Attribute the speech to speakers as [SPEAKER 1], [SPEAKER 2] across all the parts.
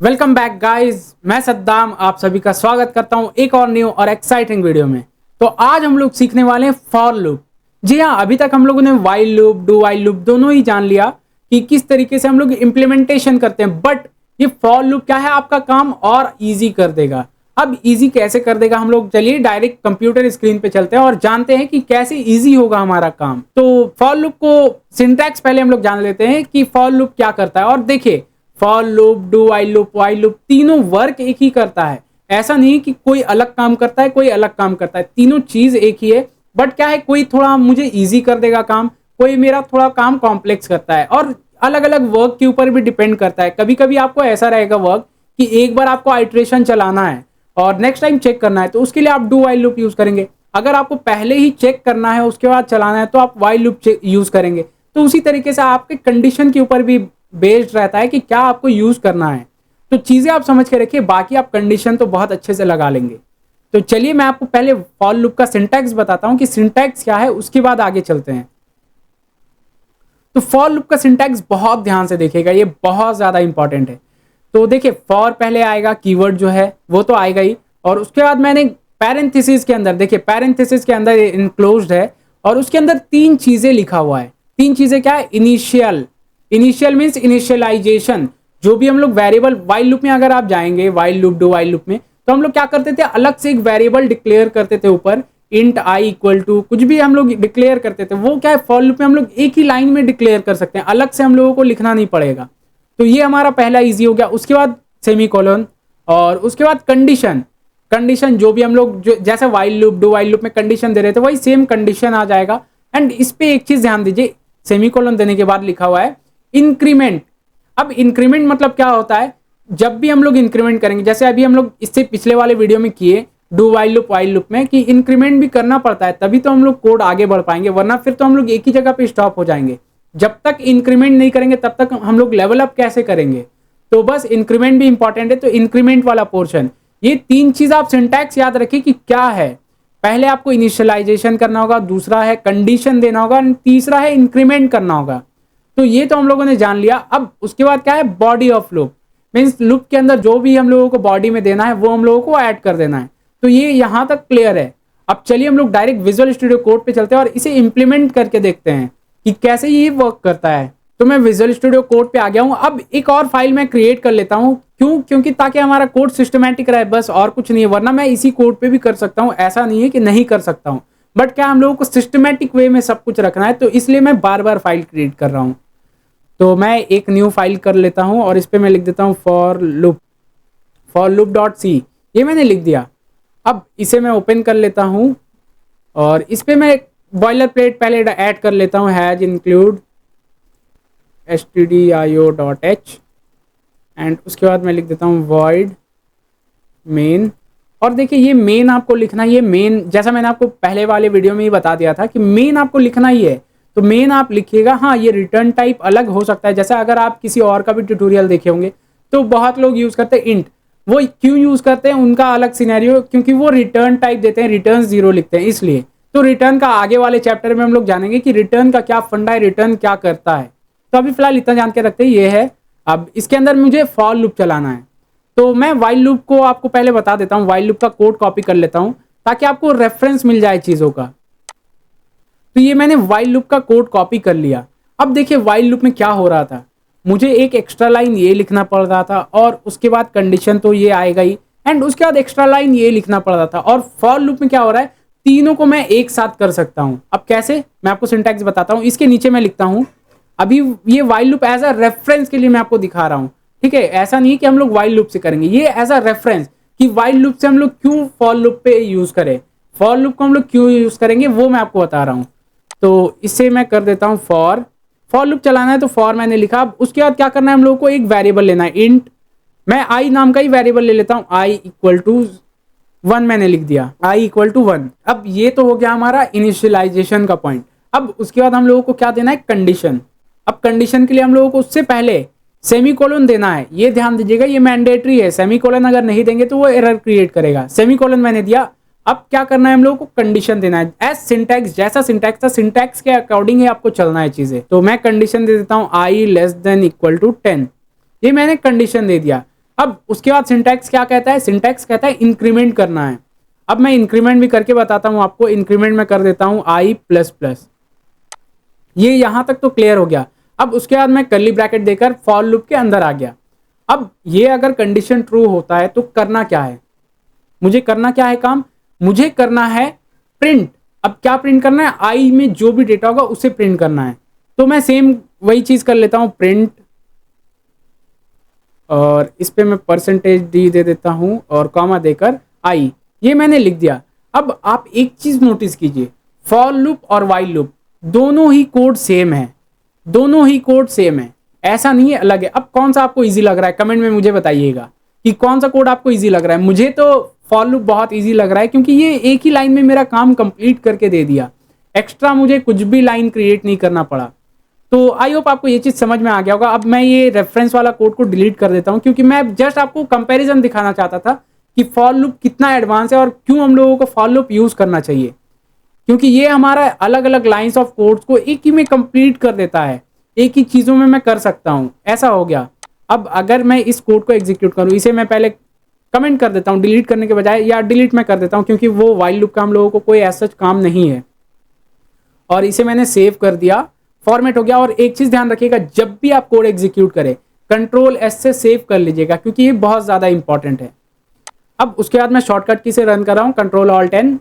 [SPEAKER 1] Welcome back guys, मैं सद्दाम आप सभी का स्वागत करता हूं एक और न्यू और एक्साइटिंग वीडियो में। तो आज हम लोग सीखने वाले हैं फॉर लूप। जी हाँ, अभी तक हम लोगों ने while loop, do while loop दोनों ही जान लिया कि किस तरीके से हम लोग इंप्लीमेंटेशन करते हैं, बट ये फॉर लूप क्या है, आपका काम और इजी कर देगा। अब इजी कैसे कर देगा, हम लोग चलिए डायरेक्ट कंप्यूटर स्क्रीन पे चलते हैं और जानते हैं कि कैसे इजी होगा हमारा काम। तो फॉर लूप को सिंटैक्स पहले हम लोग जान लेते हैं कि फॉर लूप क्या करता है। और देखिए, for loop, do while loop तीनों वर्क एक ही करता है। ऐसा नहीं कि कोई अलग काम करता है, कोई अलग काम करता है, तीनों चीज एक ही है। बट क्या है, कोई थोड़ा मुझे इजी कर देगा काम, कोई मेरा थोड़ा काम कॉम्प्लेक्स करता है, और अलग अलग वर्क के ऊपर भी डिपेंड करता है। कभी कभी आपको ऐसा रहेगा वर्क कि एक बार आपको आइट्रेशन चलाना है और नेक्स्ट टाइम चेक करना है, तो उसके लिए आप डू वाइल लूप यूज करेंगे। अगर आपको पहले ही चेक करना है उसके बाद चलाना है तो आप वाइल लूप यूज करेंगे। तो उसी तरीके से आपके कंडीशन के ऊपर भी बेस्ड रहता है कि क्या आपको यूज करना है। तो चीजें आप समझ के रखिए, बाकी आप कंडीशन तो बहुत अच्छे से लगा लेंगे। तो चलिए मैं आपको पहले फॉर लूप का सिंटैक्स बताता हूं कि सिंटैक्स क्या है, उसके बाद आगे चलते हैं। तो फॉर लूप का सिंटैक्स बहुत ध्यान से देखिएगा, ये बहुत ज्यादा इंपॉर्टेंट है। तो देखिए, फॉर पहले आएगा, कीवर्ड जो है वो तो आएगा ही, और उसके बाद मैंने पैरेंथेसिस के अंदर, देखिए पैरेंथेसिस के अंदर इनक्लोज्ड है और उसके अंदर तीन चीजें लिखा हुआ है। तीन चीजें क्या है? Initial, initial means initialisation. जो भी हम लोग वेरिएबल, वाइल लूप में अगर आप जाएंगे, while loop, do while loop में, तो हम लोग क्या करते थे, अलग से एक वेरिएबल डिक्लेयर करते थे ऊपर, इंट आई इक्वल टू कुछ भी हम लोग डिक्लेयर करते थे। वो क्या है, फॉर लूप में हम लोग एक ही लाइन में डिक्लेयर कर सकते हैं, अलग से हम लोगों को लिखना नहीं पड़ेगा। तो ये हमारा पहला इजी हो गया। उसके बाद सेमी कोलन, और उसके बाद कंडीशन। कंडीशन जो भी हम लोग, जो जैसे while loop, do while loop में कंडीशन दे रहे थे, वही सेम कंडीशन आ जाएगा। एंड इस पे एक चीज ध्यान दीजिए, सेमी कोलन देने के बाद लिखा हुआ है इंक्रीमेंट। अब इंक्रीमेंट मतलब क्या होता है, जब भी हम लोग इंक्रीमेंट करेंगे, जैसे अभी हम लोग इससे पिछले वाले वीडियो में किए डू वाइल लूप में, कि इंक्रीमेंट भी करना पड़ता है, तभी तो हम लोग कोड आगे बढ़ पाएंगे, वरना फिर तो हम लोग एक ही जगह पे स्टॉप हो जाएंगे। जब तक इंक्रीमेंट नहीं करेंगे तब तक हम लोग लेवल अप कैसे करेंगे। तो बस इंक्रीमेंट भी इंपॉर्टेंट है, तो इंक्रीमेंट वाला पोर्शन, ये तीन चीज आप सिंटैक्स याद रखिए कि क्या है। पहले आपको इनिशियलाइजेशन करना होगा, दूसरा है कंडीशन देना होगा, तीसरा है इंक्रीमेंट करना होगा। तो ये तो हम लोगों ने जान लिया। अब उसके बाद क्या है, body of loop, means loop के अंदर जो भी हम लोगों को बॉडी में देना है वो हम लोगों को ऐड कर देना है। तो ये यहां तक क्लियर है। अब चलिए हम लोग डायरेक्ट विजुअल स्टूडियो कोड पे चलते हैं और इसे इंप्लीमेंट करके देखते हैं कि कैसे ये वर्क करता है। तो मैं विजुअल स्टूडियो कोड पे आ गया हूं। अब एक और फाइल मैं क्रिएट कर लेता हूं, क्यों? क्योंकि ताकि हमारा कोड सिस्टमैटिक रहे, बस, और कुछ नहीं है। वरना मैं इसी कोड पे भी कर सकता हूं, ऐसा नहीं है कि नहीं कर सकता हूं, बट क्या हम लोगों को सिस्टमैटिक वे में सब कुछ रखना है, तो इसलिए मैं बार बार फाइल क्रिएट कर रहा हूं। तो मैं एक न्यू फाइल कर लेता हूं और इस पर मैं लिख देता हूं फॉर लूप डॉट सी। ये मैंने लिख दिया। अब इसे मैं ओपन कर लेता हूं और इस पर मैं बॉयलर प्लेट पहले ऐड कर लेता हूं, हैज इंक्लूड stdio.h, एंड उसके बाद मैं लिख देता हूं void main। और देखिए, ये मेन आपको लिखना, ये मेन जैसा मैंने आपको पहले वाले वीडियो में ही बता दिया था कि मेन आपको लिखना ही है, तो मेन आप लिखिएगा। हाँ, ये रिटर्न टाइप अलग हो सकता है, जैसा अगर आप किसी और का भी ट्यूटोरियल देखे होंगे तो बहुत लोग यूज करते हैं इंट। वो क्यों यूज करते हैं, उनका अलग सिनेरियो, क्योंकि वो रिटर्न टाइप देते हैं, रिटर्न 0 लिखते हैं, इसलिए। तो रिटर्न का आगे वाले चैप्टर में हम लोग जानेंगे कि रिटर्न का क्या फंडा है, रिटर्न क्या करता है। तो अभी फिलहाल इतना जान के रखते हैं, ये है। अब इसके अंदर मुझे फॉर लूप चलाना है, तो मैं वाइल लूप को आपको पहले बता देता हूं। वाइल लूप का कोड कॉपी कर लेता हूं ताकि आपको रेफरेंस मिल जाए चीजों का। तो ये मैंने वाइल लूप का कोड कॉपी कर लिया। अब देखिए वाइल लूप में क्या हो रहा था, मुझे एक एक्स्ट्रा लाइन ये लिखना पड़ रहा था, और उसके बाद कंडीशन तो ये आएगा ही, एंड उसके बाद एक्स्ट्रा लाइन ये लिखना पड़ रहा था। और फॉर लूप में क्या हो रहा है, तीनों को मैं एक साथ कर सकता हूं। अब कैसे, मैं आपको सिंटैक्स बताता हूं। इसके नीचे मैं लिखता हूं, अभी ये while loop as a reference के लिए मैं आपको दिखा रहा हूं, ठीक है। ऐसा नहीं कि हम लोग वाइल लूप से करेंगे, ये एज अ रेफरेंस कि वाइल लूप से हम लोग क्यों फॉर लूप पे यूज करें, फॉर लूप को हम लोग क्यों यूज करेंगे, वो मैं आपको बता रहा हूं। तो इसे मैं कर देता हूं फॉर लूप चलाना है, तो फॉर मैंने लिखा। उसके बाद क्या करना है, हम लोगों को एक वेरिएबल लेना है, इंट। मैं आई नाम का ही वेरिएबल ले लेता हूं, आई इक्वल टू 1 मैंने लिख दिया, आई इक्वल टू 1। अब ये तो हो गया हमारा इनिशियलाइजेशन का पॉइंट। अब उसके बाद हम लोगों को क्या देना है, कंडीशन। अब कंडीशन के लिए हम लोगों को उससे पहले सेमी कोलन देना है, ये ध्यान दीजिएगा, ये मैंडेटरी है। सेमी कोलन अगर नहीं देंगे तो वो एरर क्रिएट करेगा। सेमी कोलन मैंने दिया। अब क्या करना है, हम लोगों को कंडीशन देना है, एज सिंटैक्स, जैसा सिंटैक्स था सिंटैक्स के अकॉर्डिंग ही आपको चलना है चीजें। तो मैं कंडीशन दे देता हूं, आई लेस देन इक्वल टू 10। ये मैंने कंडीशन दे दिया। अब उसके बाद सिंटैक्स क्या कहता है, सिंटैक्स कहता है इंक्रीमेंट करना है। अब मैं इंक्रीमेंट भी करके बताता हूं आपको। इंक्रीमेंट में कर देता हूं आई प्लस प्लस। ये यहां तक तो क्लियर हो गया। अब उसके बाद मैं कर्ली ब्रैकेट देकर फॉर लूप के अंदर आ गया। अब ये अगर कंडीशन ट्रू होता है तो करना क्या है, मुझे करना क्या है काम, मुझे करना है प्रिंट। अब क्या प्रिंट करना है, आई में जो भी डेटा होगा उसे प्रिंट करना है। तो मैं सेम वही चीज कर लेता हूं, प्रिंट, और इस पे मैं परसेंटेज डी दे देता हूं और कॉमा देकर आई। ये मैंने लिख दिया। अब आप एक चीज नोटिस कीजिए, फॉर लूप और वाइल लूप दोनों ही कोड सेम है, दोनों ही कोड सेम है, ऐसा नहीं है अलग है। अब कौन सा आपको इजी लग रहा है कमेंट में मुझे बताइएगा कि कौन सा कोड आपको इजी लग रहा है। मुझे तो फॉर लूप बहुत इजी लग रहा है क्योंकि ये एक ही लाइन में मेरा काम कंप्लीट करके दे दिया, एक्स्ट्रा मुझे कुछ भी लाइन क्रिएट नहीं करना पड़ा। तो आई होप आपको ये चीज समझ में आ गया होगा। अब मैं ये रेफरेंस वाला कोड को डिलीट कर देता हूं क्योंकि मैं जस्ट आपको कंपैरिजन दिखाना चाहता था कि फॉर लूप कितना एडवांस है और क्यों हम लोगों को फॉर लूप यूज करना चाहिए, क्योंकि ये हमारा अलग अलग लाइंस ऑफ कोड्स को एक ही में कंप्लीट कर देता है, एक ही चीजों में मैं कर सकता हूं। ऐसा हो गया। अब अगर मैं इस कोड को एग्जीक्यूट करूं, इसे मैं पहले कमेंट कर देता हूं डिलीट करने के बजाय, या डिलीट मैं कर देता हूं क्योंकि वो वाइल लूप का हम लोगों को कोई ऐसा काम नहीं है। और इसे मैंने सेव कर दिया, फॉर्मेट हो गया। और एक चीज ध्यान रखिएगा, जब भी आप कोड एग्जीक्यूट करें कंट्रोल एस से सेव कर लीजिएगा क्योंकि ये बहुत ज्यादा इंपॉर्टेंट है। अब उसके बाद मैं शॉर्टकट की से रन कर रहा हूं, कंट्रोल ऑल्ट एन।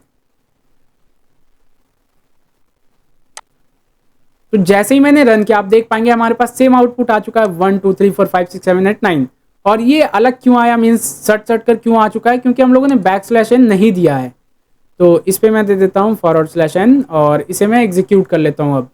[SPEAKER 1] तो जैसे ही मैंने रन किया आप देख पाएंगे हमारे पास सेम आउटपुट आ चुका है, 1 2 3 4 5 6 7 8 9। और ये अलग क्यों आया, मीन्स सट सट कर क्यों आ चुका है, क्योंकि हम लोगों ने बैकस्लैश एन नहीं दिया है। तो इस पे मैं दे देता हूँ /n और इसे मैं एग्जीक्यूट कर लेता हूँ।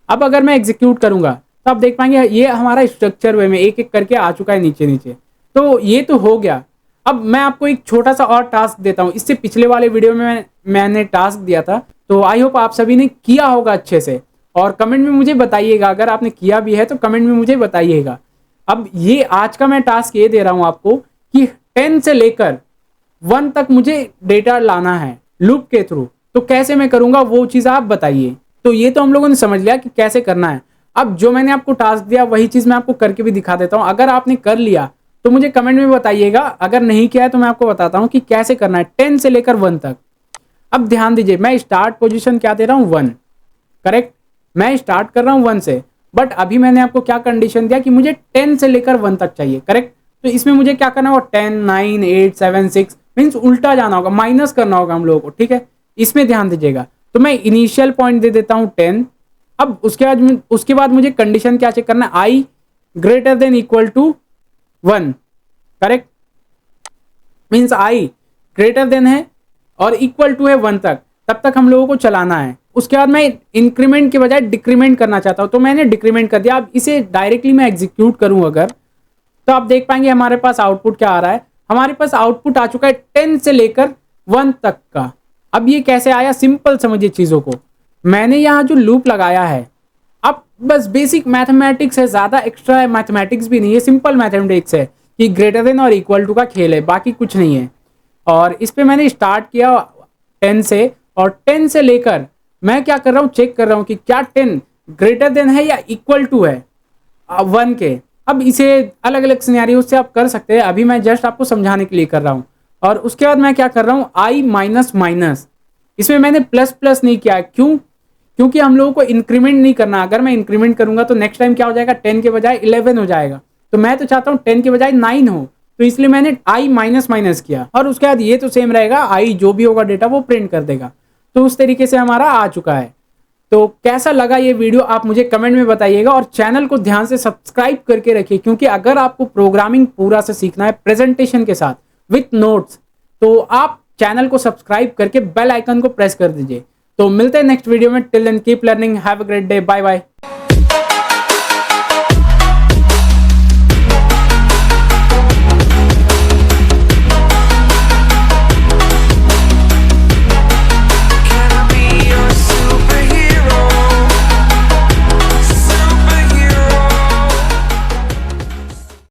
[SPEAKER 1] अब अगर मैं एग्जीक्यूट करूंगा तो आप देख पाएंगे ये हमारा स्ट्रक्चर वे में एक एक करके आ चुका है नीचे नीचे। तो ये तो हो गया। अब मैं आपको एक छोटा सा और टास्क देता हूँ। इससे पिछले वाले वीडियो में मैंने टास्क दिया था, तो आई होप आप सभी ने किया होगा अच्छे से, और कमेंट में मुझे बताइएगा अगर आपने किया भी है तो कमेंट में मुझे बताइएगा। अब ये आज का मैं टास्क ये दे रहा हूँ आपको कि 10 से लेकर 1 तक मुझे डेटा लाना है लूप के थ्रू। तो कैसे मैं करूंगा वो चीज आप बताइए। तो ये तो हम लोगों ने समझ लिया कि कैसे करना है। अब जो मैंने आपको टास्क दिया वही चीज मैं आपको करके भी दिखा देता हूं। अगर आपने कर लिया तो मुझे कमेंट में बताइएगा, अगर नहीं किया है तो मैं आपको बताता हूं कि कैसे करना है 10 से लेकर 1 तक। अब ध्यान दीजिए, मैं स्टार्ट पोजीशन क्या दे रहा हूं, 1, करेक्ट। मैं स्टार्ट कर रहा हूं 1 से, बट अभी मैंने आपको क्या कंडीशन दिया कि मुझे 10 से लेकर 1 तक चाहिए, करेक्ट। तो इसमें मुझे क्या करना होगा, 10 9 8 7 6 मीन्स उल्टा जाना होगा, माइनस करना होगा हम लोगों को, ठीक है। इसमें ध्यान दीजिएगा। तो मैं इनिशियल पॉइंट दे देता हूं 10। अब उसके बाद मुझे कंडीशन क्या चेक करना है, I greater than equal to 1, correct. Means I greater than है और इक्वल टू है 1 तक, तब तक हम लोगों को चलाना है। उसके बाद मैं इंक्रीमेंट के बजाय डिक्रीमेंट करना चाहता हूं, तो मैंने डिक्रीमेंट कर दिया। अब इसे डायरेक्टली मैं एग्जीक्यूट करूं अगर, तो आप देख पाएंगे हमारे पास आउटपुट क्या आ रहा है। हमारे पास आउटपुट आ चुका है 10 से लेकर 1 तक का। अब ये कैसे आया, सिंपल समझिए चीजों को। मैंने यहाँ जो लूप लगाया है, अब बस बेसिक मैथमेटिक्स है, ज्यादा एक्स्ट्रा मैथमेटिक्स भी नहीं है, सिंपल मैथमेटिक्स है कि ग्रेटर देन और इक्वल टू का खेल है, बाकी कुछ नहीं है। और इस पे मैंने स्टार्ट किया 10 से, और 10 से लेकर मैं क्या कर रहा हूँ, चेक कर रहा हूँ कि क्या 10 ग्रेटर देन है या इक्वल टू है 1 के। अब इसे अलग अलग सिनेरियो से आप कर सकते हैं, अभी मैं जस्ट आपको समझाने के लिए कर रहा हूँ। और उसके बाद मैं क्या कर रहा हूँ, आई माइनस माइनस, इसमें मैंने प्लस प्लस नहीं किया। क्यों, क्योंकि हम लोगों को इंक्रीमेंट नहीं करना। अगर मैं इंक्रीमेंट करूंगा तो नेक्स्ट टाइम क्या हो जाएगा, 10 के बजाय 11 हो जाएगा। तो मैं तो चाहता हूँ 10 के बजाय 9 हो, तो इसलिए मैंने आई माइनस माइनस किया। और उसके बाद ये तो सेम रहेगा, आई जो भी होगा डेटा वो प्रिंट कर देगा। तो उस तरीके से हमारा आ चुका है। तो कैसा लगा ये वीडियो आप मुझे कमेंट में बताइएगा, और चैनल को ध्यान से सब्सक्राइब करके रखिए, क्योंकि अगर आपको प्रोग्रामिंग पूरा से सीखना है प्रेजेंटेशन के साथ विथ नोट्स, तो आप चैनल को सब्सक्राइब करके बेल आइकन को प्रेस कर दीजिए। तो मिलते हैं नेक्स्ट वीडियो में। Till then keep learning, have a great day, bye bye.